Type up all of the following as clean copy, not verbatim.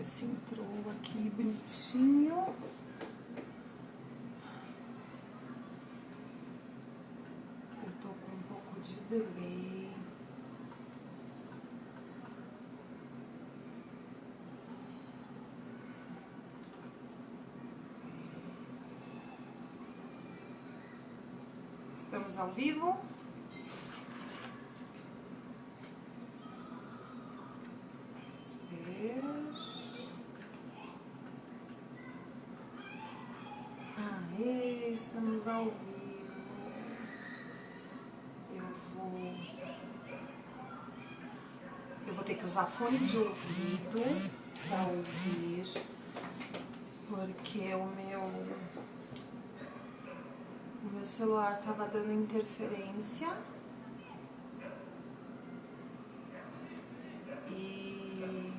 se entrou aqui bonitinho. Eu tô com um pouco de delay. Estamos ao vivo. Vamos ver. Aê, estamos ao vivo. Eu vou ter que usar fone de ouvido para ouvir, porque o meu celular tava dando interferência e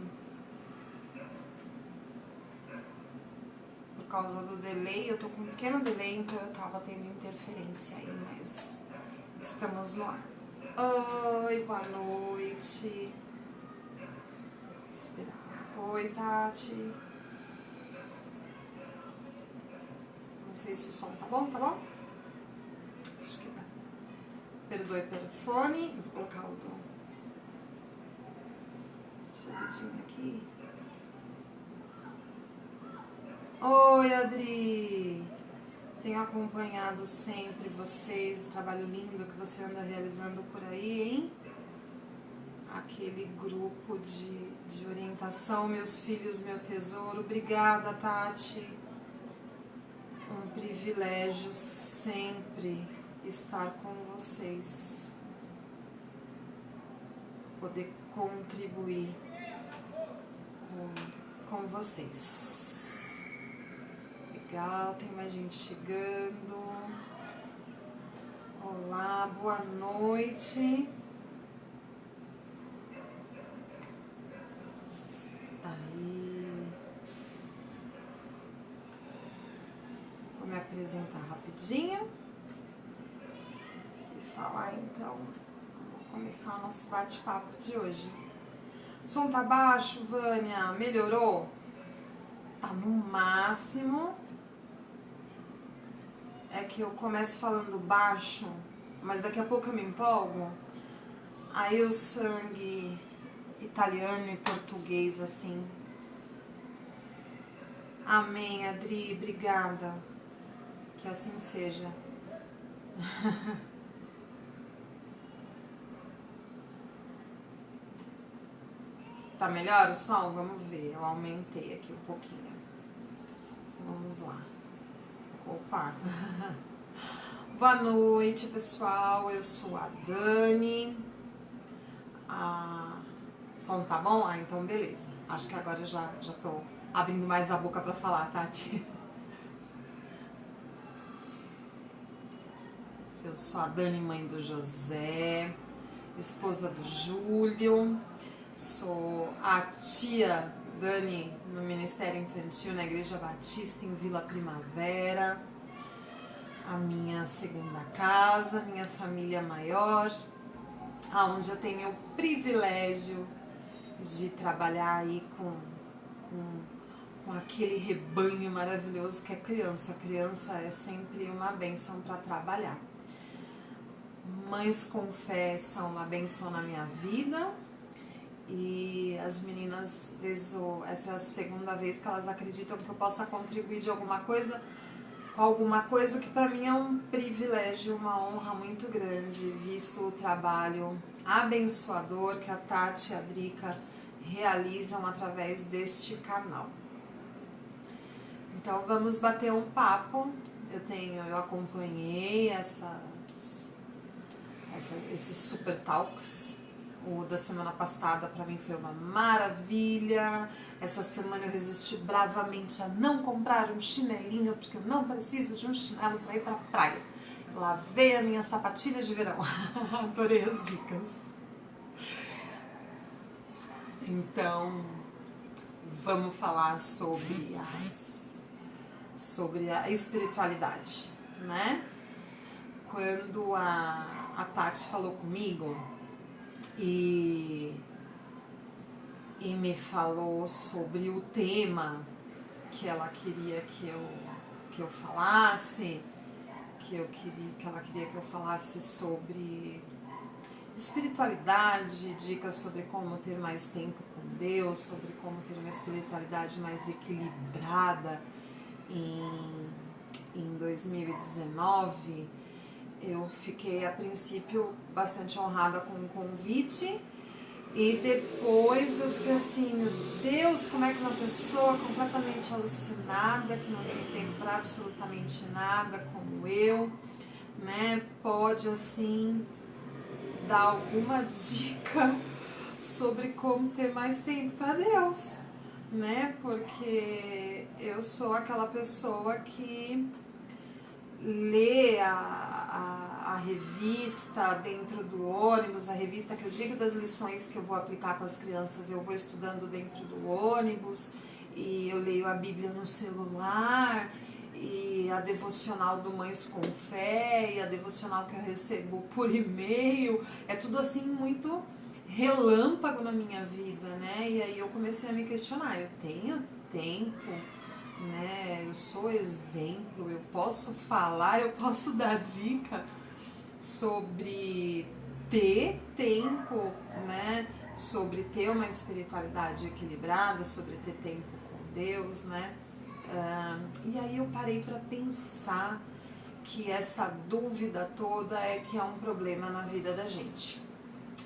por causa do delay, eu tô com um pequeno delay, então eu tava tendo interferência aí, mas estamos no ar. Oi, boa noite. Esperar. Oi, Tati. Não sei se o som tá bom, tá bom? Acho que dá. Perdoe pelo fone. Eu vou colocar o do subidinho aqui. Oi, Adri. Tenho acompanhado sempre vocês, o trabalho lindo que você anda realizando por aí, hein? Aquele grupo de orientação, Meus Filhos, Meu Tesouro. Obrigada, Tati. Um privilégio sempre estar com vocês. Poder contribuir com vocês. Legal, tem mais gente chegando. Olá, boa noite. Aí. Vou me apresentar rapidinho. E falar então. Vamos começar o nosso bate-papo de hoje. O som tá baixo, Vânia? Melhorou? Tá no máximo. É que eu começo falando baixo, mas daqui a pouco eu me empolgo. Aí o sangue italiano e português, assim. Amém, Adri, obrigada. Que assim seja. Tá melhor o som? Vamos ver. Eu aumentei aqui um pouquinho. Vamos lá. Opa! Boa noite, pessoal. Eu sou a Dani. O som tá bom? Ah, então beleza. Acho que agora eu já tô abrindo mais a boca pra falar, Tati. Eu sou a Dani, mãe do José, esposa do Júlio. Sou a tia Dani no Ministério Infantil na Igreja Batista em Vila Primavera. A minha segunda casa, minha família maior, onde eu tenho o privilégio de trabalhar aí com aquele rebanho maravilhoso que é criança. A criança é sempre uma bênção para trabalhar. Mães com fé são uma bênção na minha vida. E as meninas, essa é a segunda vez que elas acreditam que eu possa contribuir de alguma coisa, com alguma coisa que para mim é um privilégio, uma honra muito grande, visto o trabalho abençoador que a Tati e a Drica realizam através deste canal. Então vamos bater um papo. Eu acompanhei esses super talks. O da semana passada pra mim foi uma maravilha. Essa semana eu resisti bravamente a não comprar um chinelinho, porque eu não preciso de um chinelo pra ir pra praia. Eu lavei a minha sapatilha de verão. Adorei as dicas. Então, vamos falar sobre a espiritualidade, né? Quando a Tati falou comigo, e e me falou sobre o tema que ela queria que eu falasse, que ela queria que eu falasse sobre espiritualidade, dicas sobre como ter mais tempo com Deus, sobre como ter uma espiritualidade mais equilibrada em 2019. Eu fiquei a princípio bastante honrada com o convite e depois eu fiquei assim, meu Deus, como é que uma pessoa completamente alucinada, que não tem tempo para absolutamente nada, como eu, né, pode assim dar alguma dica sobre como ter mais tempo para Deus, né? Porque eu sou aquela pessoa que lê a revista dentro do ônibus, a revista que eu digo das lições que eu vou aplicar com as crianças, eu vou estudando dentro do ônibus, e eu leio a Bíblia no celular, e a devocional do Mães com Fé, e a devocional que eu recebo por e-mail, é tudo assim muito relâmpago na minha vida, né? E aí eu comecei a me questionar, eu tenho tempo, né? Eu sou exemplo, eu posso falar, eu posso dar dica sobre ter tempo, né? Sobre ter uma espiritualidade equilibrada, sobre ter tempo com Deus, né? E aí eu parei para pensar que essa dúvida toda é que é um problema na vida da gente.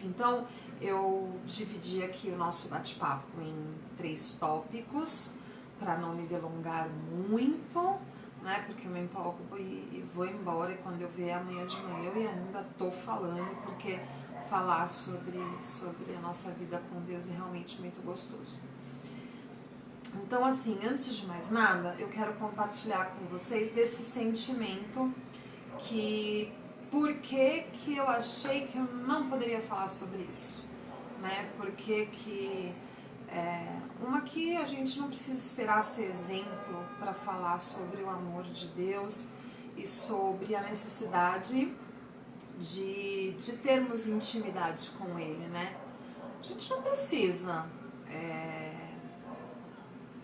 Então eu dividi aqui o nosso bate-papo em 3 tópicos, para não me delongar muito, né? Porque eu me empolgo e vou embora, e quando eu ver amanhã de manhã eu ainda tô falando, porque falar sobre a nossa vida com Deus é realmente muito gostoso. Então, assim, antes de mais nada, eu quero compartilhar com vocês desse sentimento que por que eu achei que eu não poderia falar sobre isso, né? Porque uma que a gente não precisa esperar ser exemplo para falar sobre o amor de Deus e sobre a necessidade de termos intimidade com Ele, né? A gente não precisa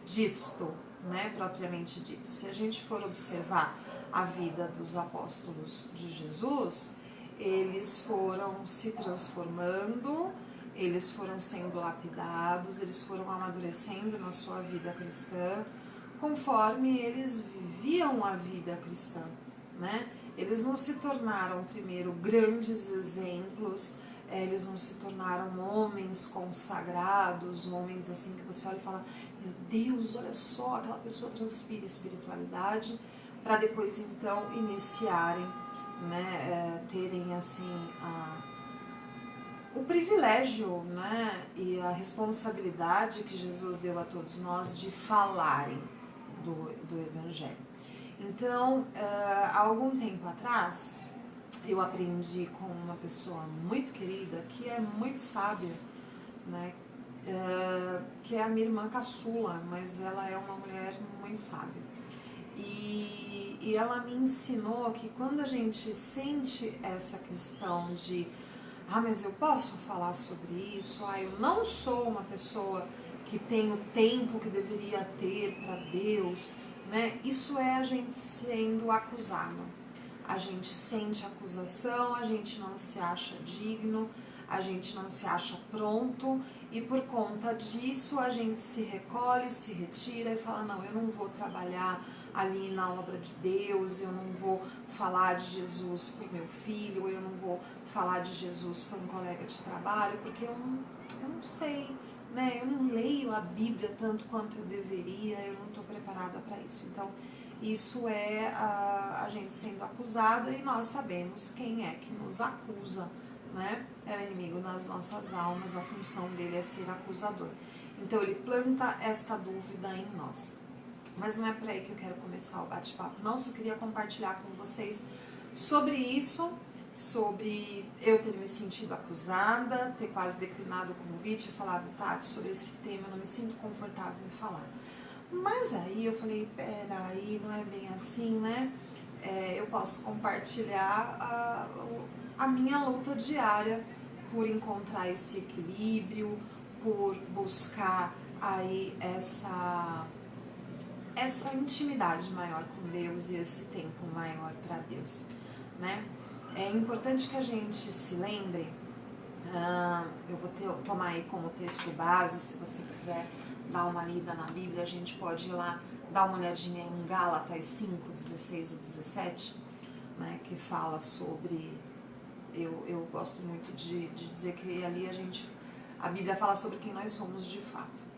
disto, né, propriamente dito. Se a gente for observar a vida dos apóstolos de Jesus, eles foram se transformando, eles foram sendo lapidados, eles foram amadurecendo na sua vida cristã, conforme eles viviam a vida cristã, né? Eles não se tornaram primeiro grandes exemplos, eles não se tornaram homens consagrados, homens assim que você olha e fala, meu Deus, olha só, aquela pessoa transpira espiritualidade, para depois então iniciarem, né, terem assim o privilégio, né, e a responsabilidade que Jesus deu a todos nós de falarem do Evangelho. Então, há algum tempo atrás, eu aprendi com uma pessoa muito querida, que é muito sábia, né, que é a minha irmã caçula, mas ela é uma mulher muito sábia. E ela me ensinou que quando a gente sente essa questão de mas eu posso falar sobre isso, eu não sou uma pessoa que tem o tempo que deveria ter para Deus, né? Isso é a gente sendo acusado. A gente sente acusação, a gente não se acha digno, a gente não se acha pronto, e por conta disso a gente se recolhe, se retira e fala, não, eu não vou trabalhar ali na obra de Deus, eu não vou falar de Jesus para o meu filho, eu não vou falar de Jesus para um colega de trabalho, porque eu não sei, né? Eu não leio a Bíblia tanto quanto eu deveria, eu não estou preparada para isso. Então, isso é a gente sendo acusada, e nós sabemos quem é que nos acusa, né? É o inimigo das nossas almas, a função dele é ser acusador. Então ele planta esta dúvida em nós. Mas não é por aí que eu quero começar o bate-papo, não. Só queria compartilhar com vocês sobre isso, sobre eu ter me sentido acusada, ter quase declinado o convite, falado, Tati, sobre esse tema, eu não me sinto confortável em falar. Mas aí eu falei, peraí, não é bem assim, né? Eu posso compartilhar a minha luta diária por encontrar esse equilíbrio, por buscar aí essa intimidade maior com Deus e esse tempo maior para Deus, né? É importante que a gente se lembre, eu vou tomar aí como texto base, se você quiser dar uma lida na Bíblia, a gente pode ir lá dar uma olhadinha em Gálatas 5, 16 e 17, né, que fala sobre, eu gosto muito de dizer que ali a Bíblia fala sobre quem nós somos de fato.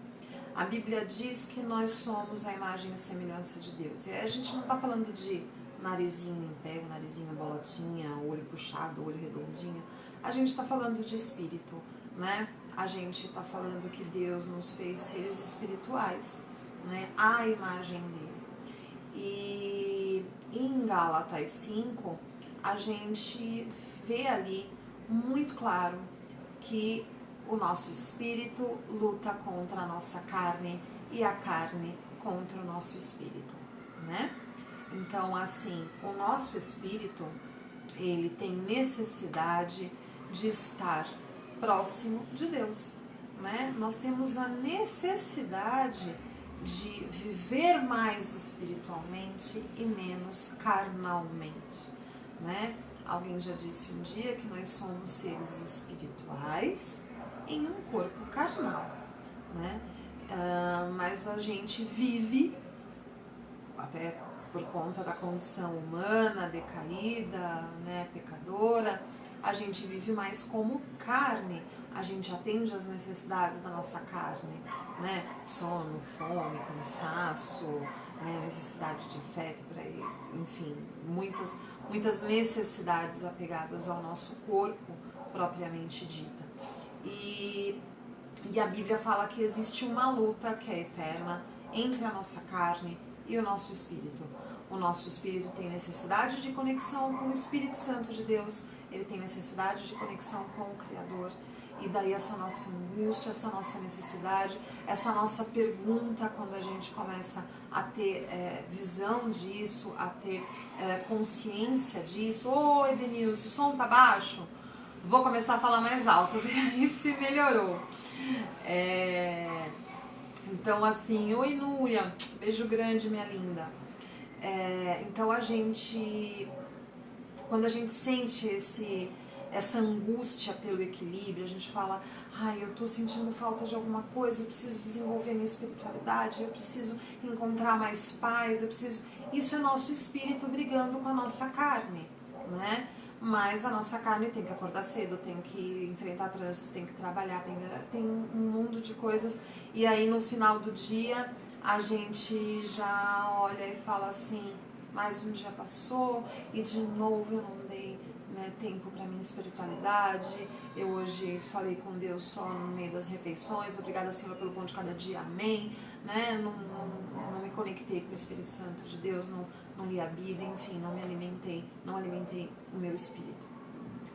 A Bíblia diz que nós somos a imagem e semelhança de Deus. E aí a gente não está falando de narizinho em pé, narizinho bolotinha, olho puxado, olho redondinho. A gente está falando de espírito, né? A gente está falando que Deus nos fez seres espirituais, né? A imagem dele. E em Gálatas 5, a gente vê ali muito claro que o nosso espírito luta contra a nossa carne e a carne contra o nosso espírito, né? Então, assim, o nosso espírito, ele tem necessidade de estar próximo de Deus, né? Nós temos a necessidade de viver mais espiritualmente e menos carnalmente, né? Alguém já disse um dia que nós somos seres espirituais em um corpo carnal, né? Mas a gente vive, até por conta da condição humana decaída, né, pecadora, a gente vive mais como carne, a gente atende às necessidades da nossa carne, né? Sono, fome, cansaço, né, necessidade de afeto, enfim, muitas necessidades apegadas ao nosso corpo propriamente dita. E a Bíblia fala que existe uma luta que é eterna entre a nossa carne e o nosso espírito. O nosso espírito tem necessidade de conexão com o Espírito Santo de Deus, ele tem necessidade de conexão com o Criador. E daí essa nossa angústia, essa nossa necessidade, essa nossa pergunta, quando a gente começa a ter visão disso, a ter consciência disso. Ô, Edenilson, o som tá baixo? Vou começar a falar mais alto, aí se melhorou. Então, assim, oi Núria, beijo grande, minha linda. Então, quando a gente sente essa angústia pelo equilíbrio, a gente fala, eu tô sentindo falta de alguma coisa, eu preciso desenvolver minha espiritualidade, eu preciso encontrar mais paz, Isso é nosso espírito brigando com a nossa carne, né? Mas a nossa carne tem que acordar cedo, tem que enfrentar trânsito, tem que trabalhar, tem um mundo de coisas. E aí no final do dia a gente já olha e fala assim, mais um dia passou e de novo eu não dei, né, tempo para minha espiritualidade. Eu hoje falei com Deus só no meio das refeições, obrigada Senhor pelo pão de cada dia, amém. Né? Não me conectei com o Espírito Santo de Deus, não li a Bíblia, enfim, não alimentei o meu espírito.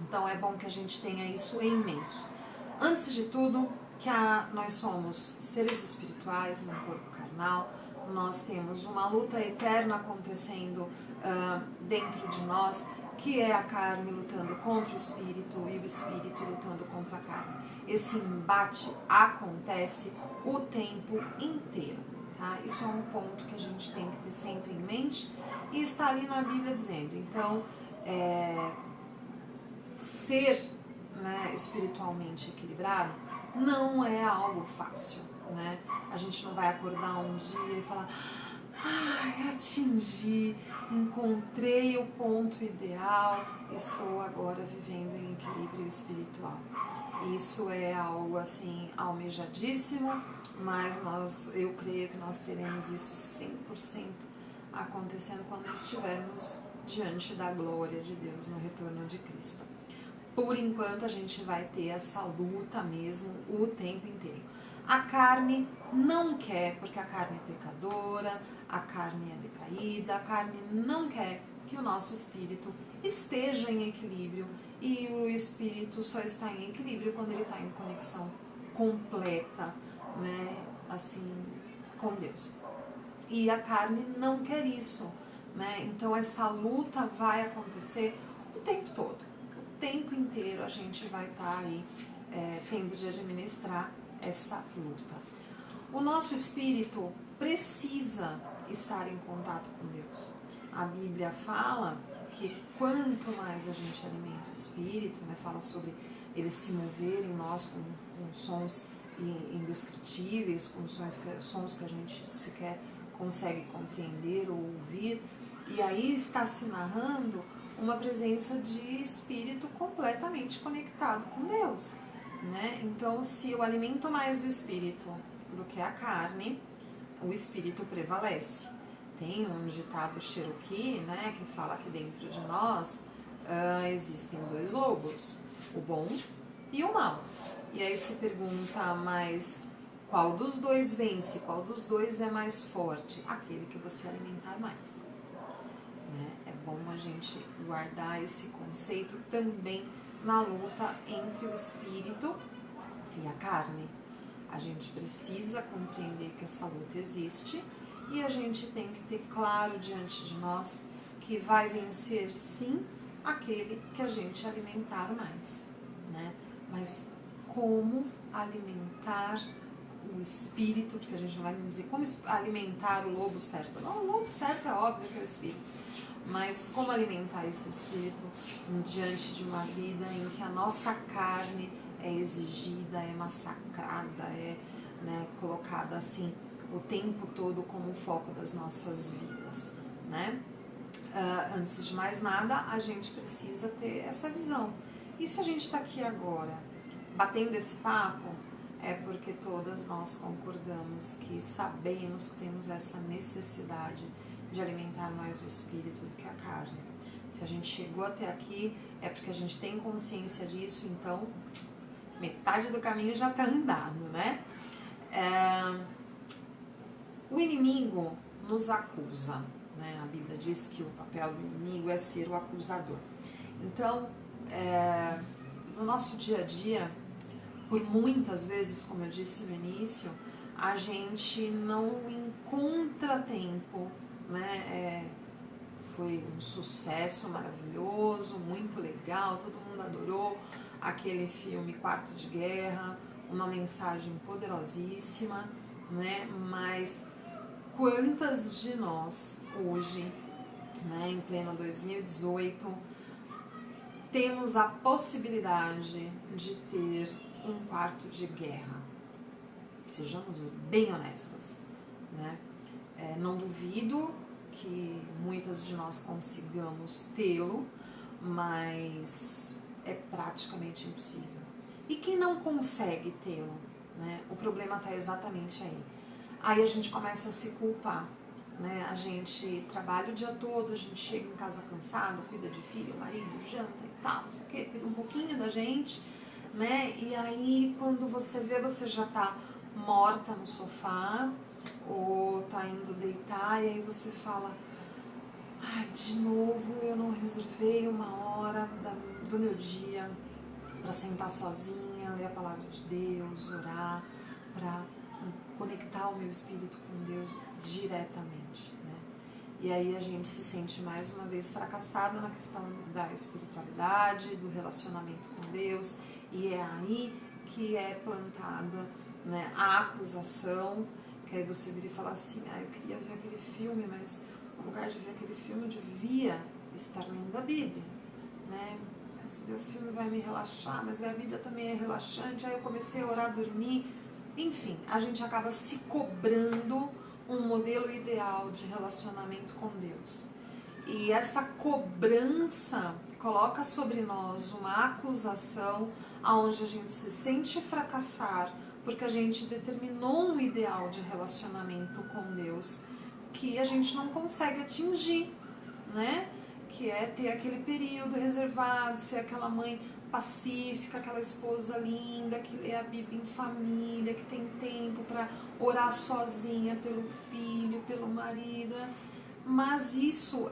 Então é bom que a gente tenha isso em mente. Antes de tudo, que nós somos seres espirituais num corpo carnal, nós temos uma luta eterna acontecendo dentro de nós, que é a carne lutando contra o espírito e o espírito lutando contra a carne. Esse embate acontece o tempo inteiro, tá? Isso é um ponto que a gente tem que ter sempre em mente e está ali na Bíblia dizendo. Então, ser, né, espiritualmente equilibrado não é algo fácil, né? A gente não vai acordar um dia e falar, atingi, encontrei o ponto ideal, estou agora vivendo em equilíbrio espiritual. Isso é algo assim almejadíssimo, mas eu creio que nós teremos isso 100% acontecendo quando estivermos diante da glória de Deus no retorno de Cristo. Por enquanto a gente vai ter essa luta mesmo o tempo inteiro. A carne não quer, porque a carne é pecadora, a carne é decaída, a carne não quer que o nosso espírito esteja em equilíbrio, e o espírito só está em equilíbrio quando ele está em conexão completa, né, assim, com Deus. E a carne não quer isso, né? Então essa luta vai acontecer o tempo todo. O tempo inteiro a gente vai estar aí tendo de administrar essa luta. O nosso espírito precisa estar em contato com Deus. A Bíblia fala que quanto mais a gente alimenta o espírito, né, fala sobre ele se mover em nós com sons indescritíveis, com sons que a gente sequer consegue compreender ou ouvir, e aí está se narrando uma presença de espírito completamente conectado com Deus, né? Então, se eu alimento mais o espírito do que a carne, o espírito prevalece. Tem um ditado Cherokee, né, que fala que dentro de nós existem dois lobos, o bom e o mal. E aí se pergunta, mas qual dos dois vence? Qual dos dois é mais forte? Aquele que você alimentar mais. Né? É bom a gente guardar esse conceito também na luta entre o espírito e a carne. A gente precisa compreender que essa luta existe e a gente tem que ter claro diante de nós que vai vencer sim aquele que a gente alimentar mais, né? Mas como alimentar o espírito, porque a gente não vai dizer como alimentar o lobo certo. Não, o lobo certo é óbvio que é o espírito, mas como alimentar esse espírito diante de uma vida em que a nossa carne é exigida, é massacrada, é, né, colocada assim o tempo todo como o foco das nossas vidas, né? Antes de mais nada, a gente precisa ter essa visão. E se a gente está aqui agora batendo esse papo, é porque todas nós concordamos que sabemos que temos essa necessidade de alimentar mais o espírito do que a carne. Se a gente chegou até aqui, é porque a gente tem consciência disso, então metade do caminho já está andado, né? O inimigo nos acusa, né? A Bíblia diz que o papel do inimigo é ser o acusador. Então, no nosso dia a dia, por muitas vezes, como eu disse no início, a gente não encontra tempo, né? Foi um sucesso maravilhoso, muito legal, todo mundo adorou aquele filme Quarto de Guerra, uma mensagem poderosíssima, né? Mas quantas de nós hoje, né, em pleno 2018, temos a possibilidade de ter um quarto de guerra? Sejamos bem honestas, né? Não duvido que muitas de nós consigamos tê-lo, mas é praticamente impossível. E quem não consegue tê-lo, né? O problema está exatamente aí. Aí a gente começa a se culpar, né? A gente trabalha o dia todo, a gente chega em casa cansado, cuida de filho, marido, janta e tal, não sei o quê, cuida um pouquinho da gente, né? E aí quando você vê, você já tá morta no sofá ou tá indo deitar e aí você fala: ai, de novo eu não reservei uma hora do meu dia para sentar sozinha, ler a palavra de Deus, orar, para conectar o meu espírito com Deus diretamente, né? E aí a gente se sente mais uma vez fracassada na questão da espiritualidade, do relacionamento com Deus, e é aí que é plantada, né, a acusação, que aí você vira e fala assim: ah, eu queria ver aquele filme, mas no lugar de ver aquele filme eu devia estar lendo a Bíblia, né? Mas ver o filme vai me relaxar, mas ler a Bíblia também é relaxante. Aí eu comecei a orar, dormir. Enfim, a gente acaba se cobrando um modelo ideal de relacionamento com Deus. E essa cobrança coloca sobre nós uma acusação onde a gente se sente fracassar porque a gente determinou um ideal de relacionamento com Deus que a gente não consegue atingir, né? Que é ter aquele período reservado, ser aquela mãe pacífica, aquela esposa linda, que lê a Bíblia em família, que tem tempo para orar sozinha pelo filho, pelo marido. Mas isso,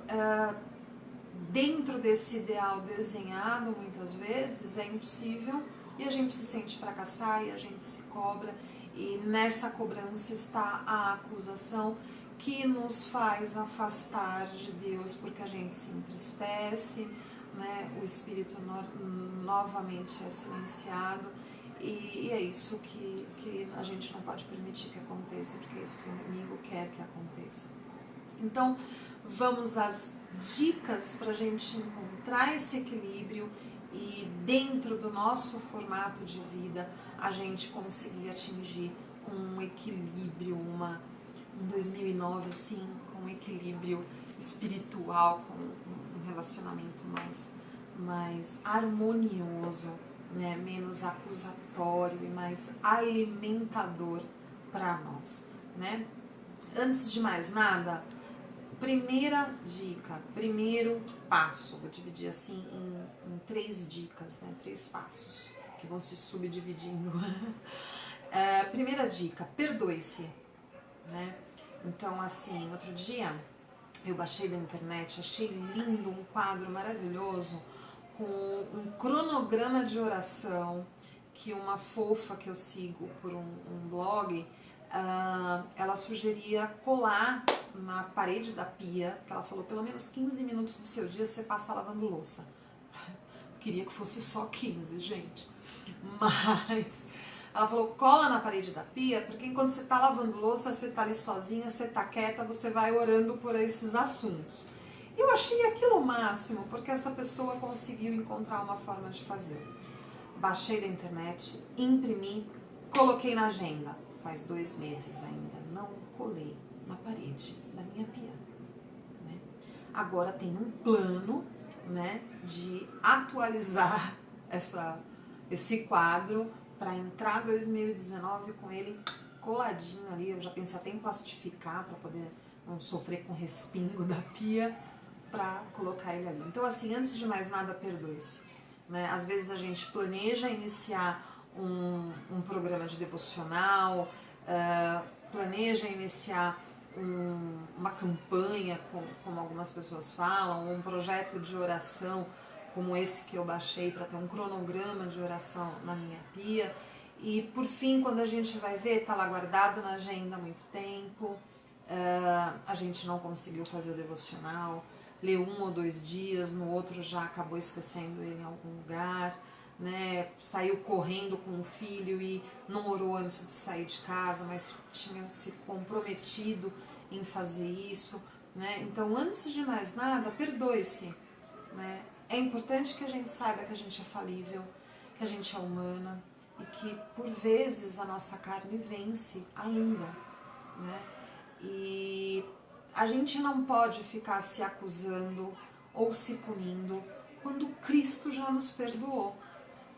dentro desse ideal desenhado, muitas vezes, é impossível e a gente se sente fracassar e a gente se cobra. E nessa cobrança está a acusação que nos faz afastar de Deus, porque a gente se entristece, né? O espírito novamente é silenciado e é isso que que a gente não pode permitir que aconteça, porque é isso que o inimigo quer que aconteça. Então, vamos às dicas para a gente encontrar esse equilíbrio e dentro do nosso formato de vida a gente conseguir atingir um equilíbrio, em 2009 assim, com um equilíbrio espiritual, com um relacionamento mais harmonioso, né? Menos acusatório e mais alimentador para nós, né? Antes de mais nada, primeira dica, primeiro passo, vou dividir assim em 3 dicas, né? 3 passos que vão se subdividindo. Primeira dica, perdoe-se, né? Então, assim, outro dia eu baixei da internet, achei lindo um quadro maravilhoso com um cronograma de oração que uma fofa que eu sigo por um blog, ela sugeria colar na parede da pia, que ela falou pelo menos 15 minutos do seu dia você passa lavando louça. Queria que fosse só 15, gente. Mas ela falou, cola na parede da pia, porque enquanto você tá lavando louça, você tá ali sozinha, você tá quieta, você vai orando por esses assuntos. Eu achei aquilo o máximo, porque essa pessoa conseguiu encontrar uma forma de fazer. Baixei da internet, imprimi, coloquei na agenda. Faz 2 meses ainda, não colei na parede da minha pia, né? Agora tem um plano, né, de atualizar esse quadro para entrar 2019 com ele coladinho ali. Eu já pensei até em plastificar para poder não sofrer com respingo da pia, para colocar ele ali. Então, assim, antes de mais nada, perdoe-se, né? Às vezes a gente planeja iniciar um programa de devocional, planeja iniciar uma campanha, como algumas pessoas falam, um projeto de oração, como esse que eu baixei para ter um cronograma de oração na minha pia, e por fim, quando a gente vai ver, está lá guardado na agenda há muito tempo, a gente não conseguiu fazer o devocional, leu 1 ou 2 dias, no outro já acabou esquecendo ele em algum lugar, né? Saiu correndo com o filho e não orou antes de sair de casa, mas tinha se comprometido em fazer isso, né? Então, antes de mais nada, perdoe-se, né? É importante que a gente saiba que a gente é falível, que a gente é humana e que, por vezes, a nossa carne vence ainda, né? E a gente não pode ficar se acusando ou se punindo quando Cristo já nos perdoou,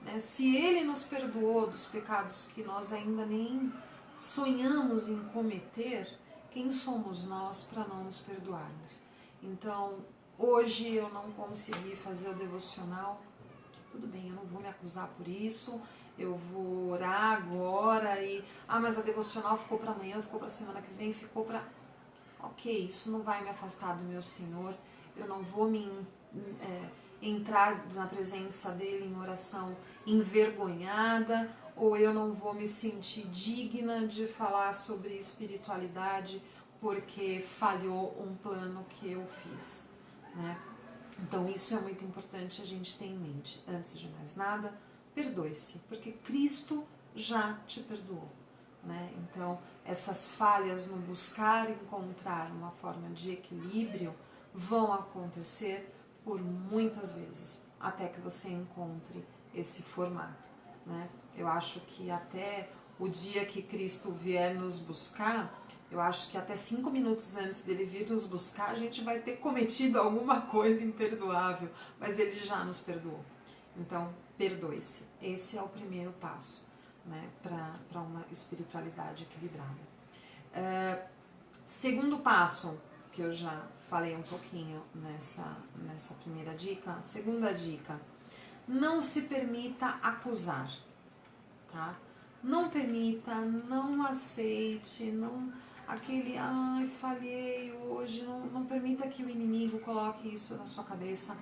né? Se Ele nos perdoou dos pecados que nós ainda nem sonhamos em cometer, quem somos nós para não nos perdoarmos? Então, hoje eu não consegui fazer o devocional, tudo bem, eu não vou me acusar por isso, eu vou orar agora e... mas a devocional ficou para amanhã, ficou para semana que vem, ficou para... Ok, isso não vai me afastar do meu Senhor, eu não vou entrar na presença dele em oração envergonhada, ou eu não vou me sentir digna de falar sobre espiritualidade porque falhou um plano que eu fiz, né? Então isso é muito importante a gente ter em mente. Antes de mais nada, perdoe-se, porque Cristo já te perdoou, né? Então essas falhas no buscar encontrar uma forma de equilíbrio vão acontecer por muitas vezes, até que você encontre esse formato, né? Eu acho que até o dia que Cristo vier nos buscar, eu acho que até 5 minutos antes dele vir nos buscar, a gente vai ter cometido alguma coisa imperdoável, mas ele já nos perdoou. Então, perdoe-se. Esse é o primeiro passo, né, para uma espiritualidade equilibrada. Segundo passo, que eu já falei um pouquinho nessa primeira dica, segunda dica, não se permita acusar, tá? Não permita, não aceite, não aquele, falhei hoje, não permita que o inimigo coloque isso na sua cabeça.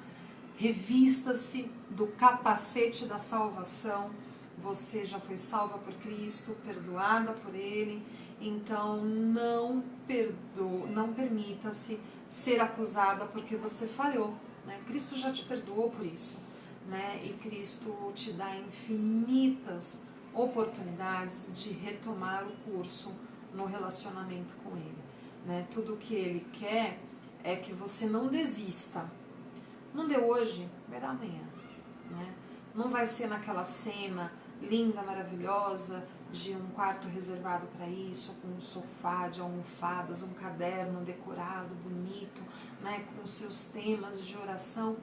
Revista-se do capacete da salvação, você já foi salva por Cristo, perdoada por Ele, então não permita-se ser acusada porque você falhou, né? Cristo já te perdoou por isso, né? E Cristo te dá infinitas oportunidades de retomar o curso no relacionamento com Ele, né? Tudo que Ele quer é que você não desista. Não deu hoje, vai dar amanhã, né? Não vai ser naquela cena linda, maravilhosa, de um quarto reservado para isso, com um sofá de almofadas, um caderno decorado, bonito, né, com seus temas de oração.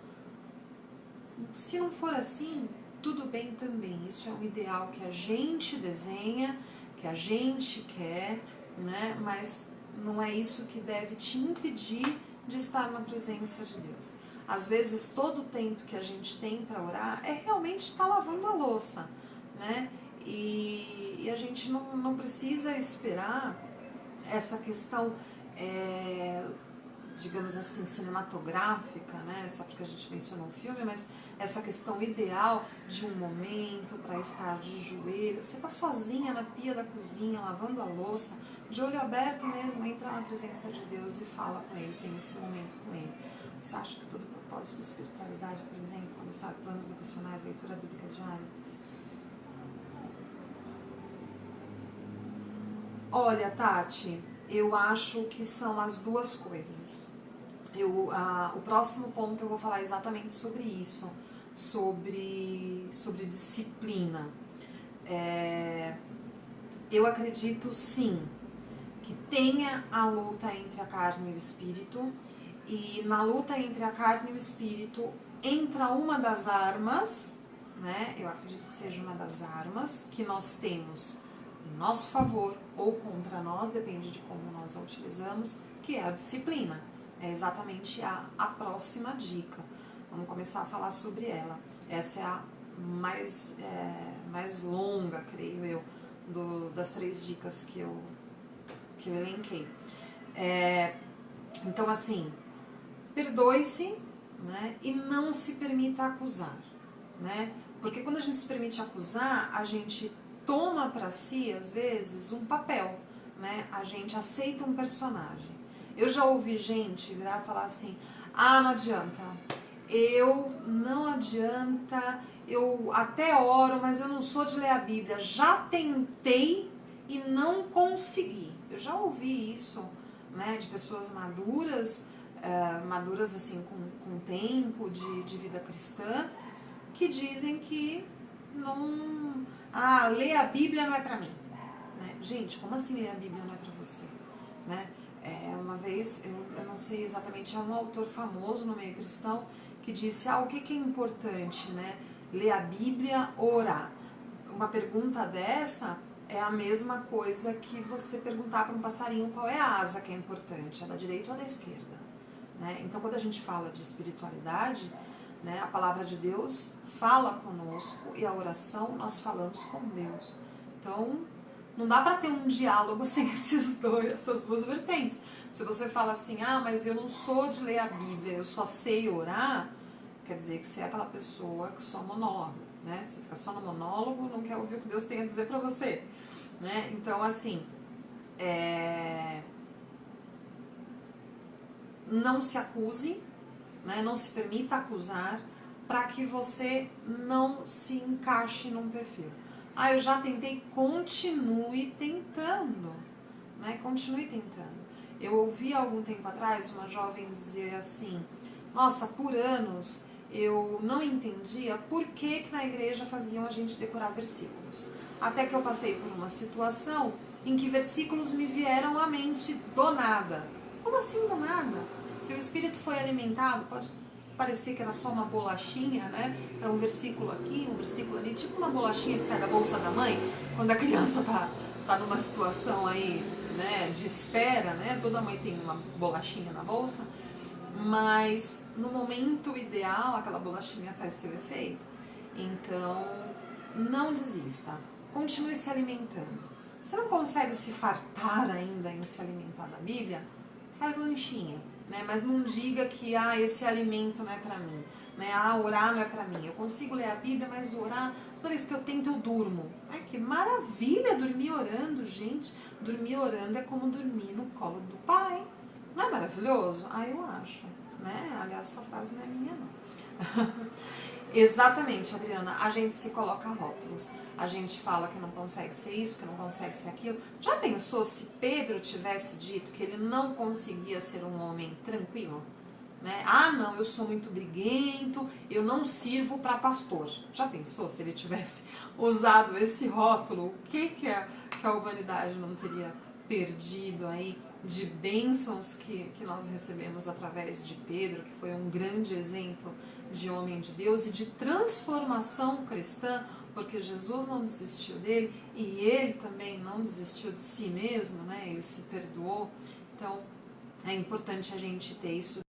Se não for assim, tudo bem também. Isso é um ideal que a gente desenha, que a gente quer, né, mas não é isso que deve te impedir de estar na presença de Deus. Às vezes, todo o tempo que a gente tem para orar é realmente estar lavando a louça, né? E a gente não precisa esperar essa questão, digamos assim, cinematográfica, né? Só porque a gente mencionou o filme, mas essa questão ideal de um momento para estar de joelho. Você está sozinha na pia da cozinha, lavando a louça, de olho aberto mesmo, entra na presença de Deus e fala com Ele, tem esse momento com Ele. Você acha que todo propósito de espiritualidade, por exemplo, começar planos devocionais, leitura bíblica diária? Olha, Tati, eu acho que são as duas coisas. O próximo ponto eu vou falar exatamente sobre isso, sobre disciplina. Eu acredito sim que tenha a luta entre a carne e o espírito, e na luta entre a carne e o espírito entra uma das armas, né? Eu acredito que seja uma das armas que nós temos em nosso favor ou contra nós, depende de como nós a utilizamos, que é a disciplina. É exatamente a próxima dica. Vamos começar a falar sobre ela. Essa é a mais longa, creio eu, das 3 dicas que eu elenquei. Então, assim, perdoe-se, né, e não se permita acusar, né? Porque quando a gente se permite acusar, a gente toma para si, às vezes, um papel, né? A gente aceita um personagem. Eu já ouvi gente virar e falar assim: ah, não adianta, eu até oro, mas eu não sou de ler a Bíblia, já tentei e não consegui. Eu já ouvi isso, né, de pessoas maduras, maduras assim com tempo de vida cristã, que dizem que ler a Bíblia não é pra mim, né? Gente, como assim ler a Bíblia não é pra você, né? Uma vez, eu não sei exatamente, é um autor famoso no meio cristão que disse: o que é importante, né? Ler a Bíblia ou orar? Uma pergunta dessa é a mesma coisa que você perguntar para um passarinho qual é a asa que é importante, é da direita ou da esquerda, né? Então, quando a gente fala de espiritualidade, né, a palavra de Deus fala conosco e a oração nós falamos com Deus. Então, não dá para ter um diálogo sem essas duas vertentes. Se você fala assim: mas eu não sou de ler a Bíblia, eu só sei orar, quer dizer que você é aquela pessoa que só monólogo, né? Você fica só no monólogo, não quer ouvir o que Deus tem a dizer para você, né? Então, assim, não se acuse, né? Não se permita acusar, para que você não se encaixe num perfil. Eu já tentei, continue tentando, né? Continue tentando. Eu ouvi há algum tempo atrás uma jovem dizer assim: nossa, por anos eu não entendia por que na igreja faziam a gente decorar versículos. Até que eu passei por uma situação em que versículos me vieram à mente do nada. Como assim do nada? Se o espírito foi alimentado, pode parecer que era só uma bolachinha, né? Era um versículo aqui, um versículo ali, tipo uma bolachinha que sai da bolsa da mãe, quando a criança tá numa situação aí, né, de espera, né? Toda mãe tem uma bolachinha na bolsa, mas no momento ideal aquela bolachinha faz seu efeito. Então, não desista, continue se alimentando. Você não consegue se fartar ainda em se alimentar da Bíblia? Faz lanchinho, né? Mas não diga que esse alimento não é pra mim, né? Orar não é pra mim. Eu consigo ler a Bíblia, mas orar, toda vez que eu tento eu durmo. Que maravilha dormir orando, gente. Dormir orando é como dormir no colo do Pai. Não é maravilhoso? Eu acho, né? Aliás, essa frase não é minha, não. Exatamente, Adriana, a gente se coloca rótulos, a gente fala que não consegue ser isso, que não consegue ser aquilo. Já pensou se Pedro tivesse dito que ele não conseguia ser um homem tranquilo? Né? Ah, não, eu sou muito briguento, eu não sirvo para pastor. Já pensou se ele tivesse usado esse rótulo? O que a humanidade não teria perdido aí de bênçãos que nós recebemos através de Pedro, que foi um grande exemplo de homem de Deus e de transformação cristã, porque Jesus não desistiu dele e ele também não desistiu de si mesmo, né? Ele se perdoou. Então é importante a gente ter isso